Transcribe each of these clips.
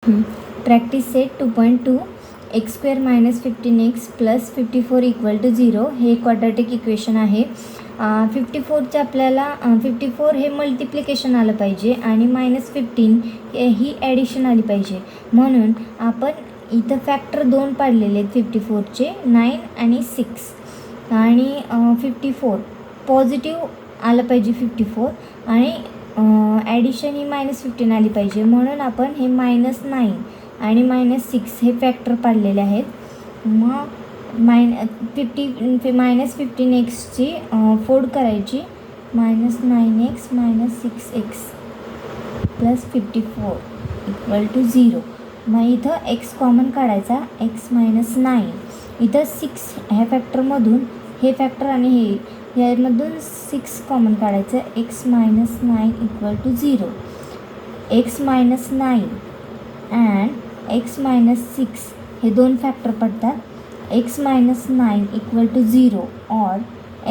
Practice set 2.2 X square minus 15x plus 54 equal to 0 हे quadratic equation आहे. 54चं आपल्याला 54 हे मल्टिप्लिकेशन आलं पाहिजे आणि -15 ही ॲडिशन आली पाहिजे. म्हणून आपण इथं फॅक्टर 2 पाडलेले आहेत 54चे, 9 आणि 6 आणि 54 पॉझिटिव्ह आलं पाहिजे 54 आणि ॲडिशन ही -15 आली पाहिजे. म्हणून आपण हे -9 आणि -6 हे फॅक्टर पाडलेले आहेत. मग -15xची फोड करायची, -9x -6x plus 54 equal to 0. मग इथं x कॉमन काढायचा, x -9 इथं 6 ह्या फॅक्टरमधून हे फॅक्टर आणि हे यामधून 6 कॉमन काढायचं, x -9 equal to 0. x -9 and x -6 हे दोन फॅक्टर पडतात. x -9 इक्वल टू 0 और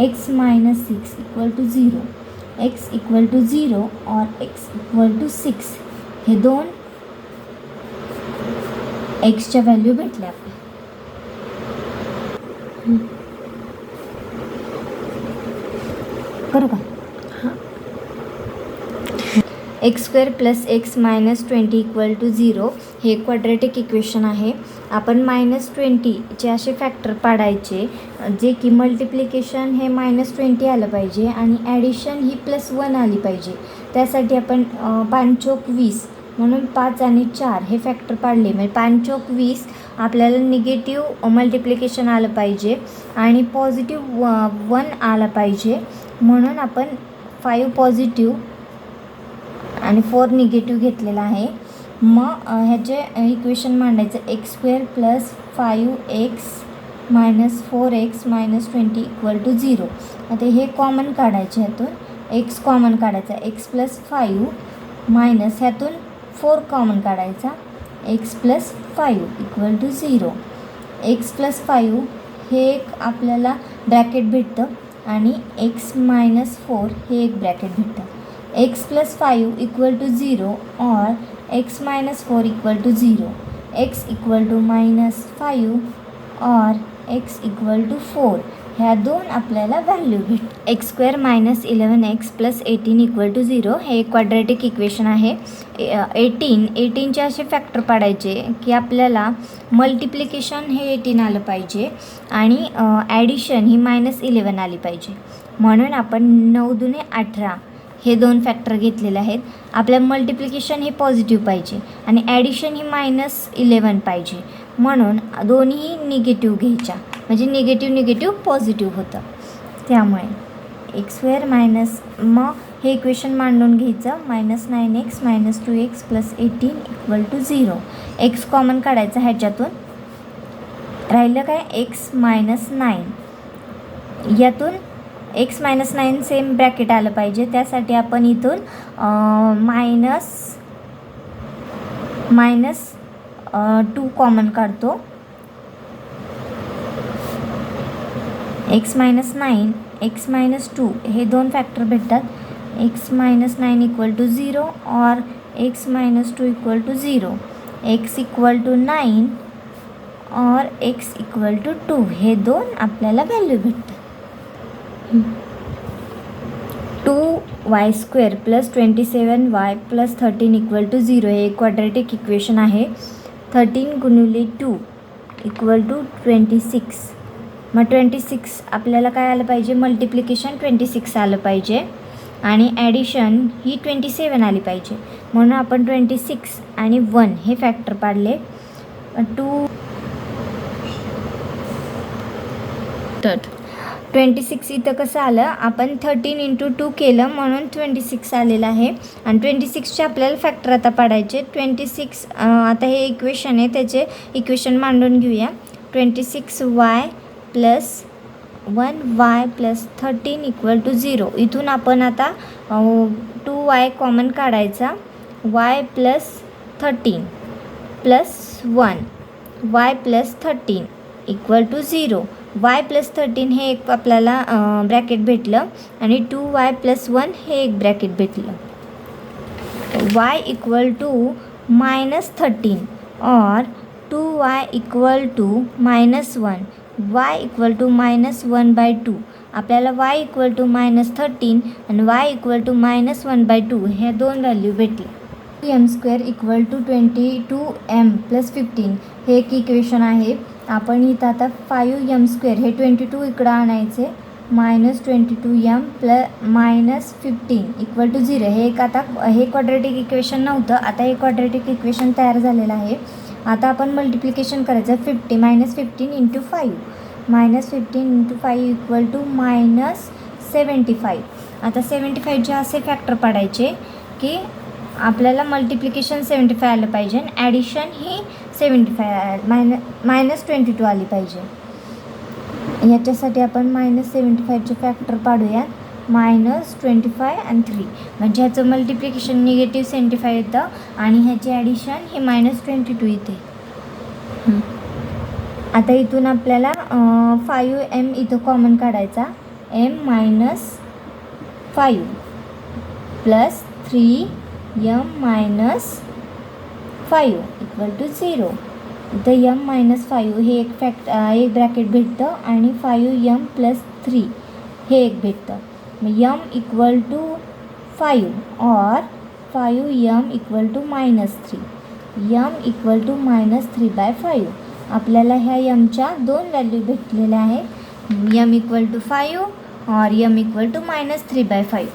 x -6 equal to 0. x equal to 0 और x इक्वल टू 6 हे दोन xच्या व्हॅल्यू भेटल्या. करू का? X square plus X -20 equal to 0 हे क्वाड्रॅटिक इक्वेशन आहे. आपण -20चे असे फॅक्टर पाडायचे जे की मल्टिप्लिकेशन हे -20 आलं पाहिजे आणि ॲडिशन ही +1 आली पाहिजे. त्यासाठी आपण 5 चौक 20 म्हणून 5 आणि 4 हे फॅक्टर पाडले. म्हणजे 5 चौक 20 आपल्याला निगेटिव्ह मल्टिप्लिकेशन आलं पाहिजे आणि पॉझिटिव्ह 1 आला पाहिजे. म्हणून आपण 5 पॉझिटिव्ह आणि 4 निगेटिव्ह घेतलेला आहे. मग ह्याचे इक्वेशन मांडायचं, X square plus 5x minus 4x minus 20 equal to 0. आता हे कॉमन काढायचे, ह्यातून x कॉमन काढायचा, x प्लस 5 मायनस ह्यातून 4 कॉमन काढायचा, x plus 5 equal to 0. x plus 5 हे एक आपल्याला ब्रॅकेट भेटतं आणि x मायनस 4 हे एक ब्रॅकेट भेटतं. x प्लस 5 इक्वल टू 0 और x minus 4 equal to 0. x equal to -5 और x इक्वल टू 4 ह्या दोन आपल्याला व्हॅल्यू भेट. X square -11x plus 18 equal to 0 हे क्वाड्रॅटिक इक्वेशन आहे. 18चे असे फॅक्टर पाडायचे की आपल्याला मल्टिप्लिकेशन हे 18 आलं पाहिजे आणि ॲडिशन ही -11 आली पाहिजे. म्हणून आपण 9 दुने 18 हे दोन फॅक्टर घेतलेले आहेत. आपल्या मल्टिप्लिकेशन हे पॉझिटिव्ह पाहिजे आणि ॲडिशन ही -11 पाहिजे. म्हणून दोन्ही निगेटिव्ह घ्यायच्या, म्हणजे निगेटिव्ह पॉझिटिव्ह होतं. त्यामुळे एक्स स्क्वेअर मायनस, मग हे इक्वेशन मांडून घ्यायचं, -9x -2x plus 18 equal to 0. X common काढायचा, ह्याच्यातून राहिलं काय, x -9 यातून x -9 सेम ब्रॅकेट आलं पाहिजे. त्यासाठी आपण इथून -2 कॉमन काढतो. x -9 x -2 हे दोन फॅक्टर भेटतात. x -9 इक्वल टू 0 और x -2 equal to 0. x equal to 9 और x इक्वल टू 2 हे दोन आपल्याला व्हॅल्यू भेटतात. 2y square plus 27y plus 13 equal to 0 हे क्वाड्रॅटिक इक्वेशन आहे. 13 गुणिले 2 इक्वल टू 26. मग 26 आपल्याला काय आलं पाहिजे, मल्टिप्लिकेशन 26 आलं पाहिजे आणि ॲडिशन ही 27 आली पाहिजे. म्हणून आपण 26 आणि 1 हे फॅक्टर पाडले. 26 इथं कसं आलं, आपण 13 × 2 केलं म्हणून 26 आलेलं आहे. आणि 26चे आपल्याला फॅक्टर आता पाडायचे. 26 आता हे इक्वेशन आहे, त्याचे इक्वेशन मांडून घेऊया. 26y plus 1y plus 13 equal to 0. इथून आपण आता 2y कॉमन काढायचा, y plus 13 plus 1 y plus 13 equal to 0. y plus 13 हे एक आपल्याला ब्रॅकेट भेटलं आणि 2y प्लस 1 हे एक ब्रॅकेट भेटलं. y इक्वल टू -13 और 2y equal to -1, y equal to -1/2. आपल्याला y इक्वल टू -13 आणि y इक्वल टू -1/2 ह्या दोन व्हॅल्यू भेटल्या. m² इक्वल टू 22m + 15 हे एक इक्वेशन आहे. आपण इथं आता 5m² हे 22 इकडं आणायचे, -22m -15 इक्वल टू 0. हे एक आता हे क्वाड्रेटिक इक्वेशन नव्हतं, आता हे क्वाड्रेटिक इक्वेशन तयार झालेलं आहे. आता आपण मल्टिप्लिकेशन करायचं. -15 × 5 -15 × 5 इक्वल टू -75. आता 75चे असे फॅक्टर पाडायचे की आपल्याला मल्टिप्लिकेशन 75 आलं पाहिजे आणि ॲडिशन ही 75 -22 आली पाहिजे. याच्यासाठी आपण -75चे फॅक्टर पाडूया. -25 आणि 3 म्हणजे ह्याचं मल्टिप्लिकेशन -75 येतं आणि ह्याची ॲडिशन ही -22 येते. आता इथून आपल्याला 5m इथं कॉमन काढायचा. m - 5 plus 3m - 5 equal to 0. इथं m - 5 हे एक एक ब्रॅकेट भेटतं आणि 5m + 3 हे एक भेटतं. मग m इक्वल टू 5 और 5m equal to -3. m equal to -3/5. आपल्याला ह्या mच्या दोन व्हॅल्यू भेटलेल्या आहेत. m इक्वल टू 5 और m इक्वल टू -3/5.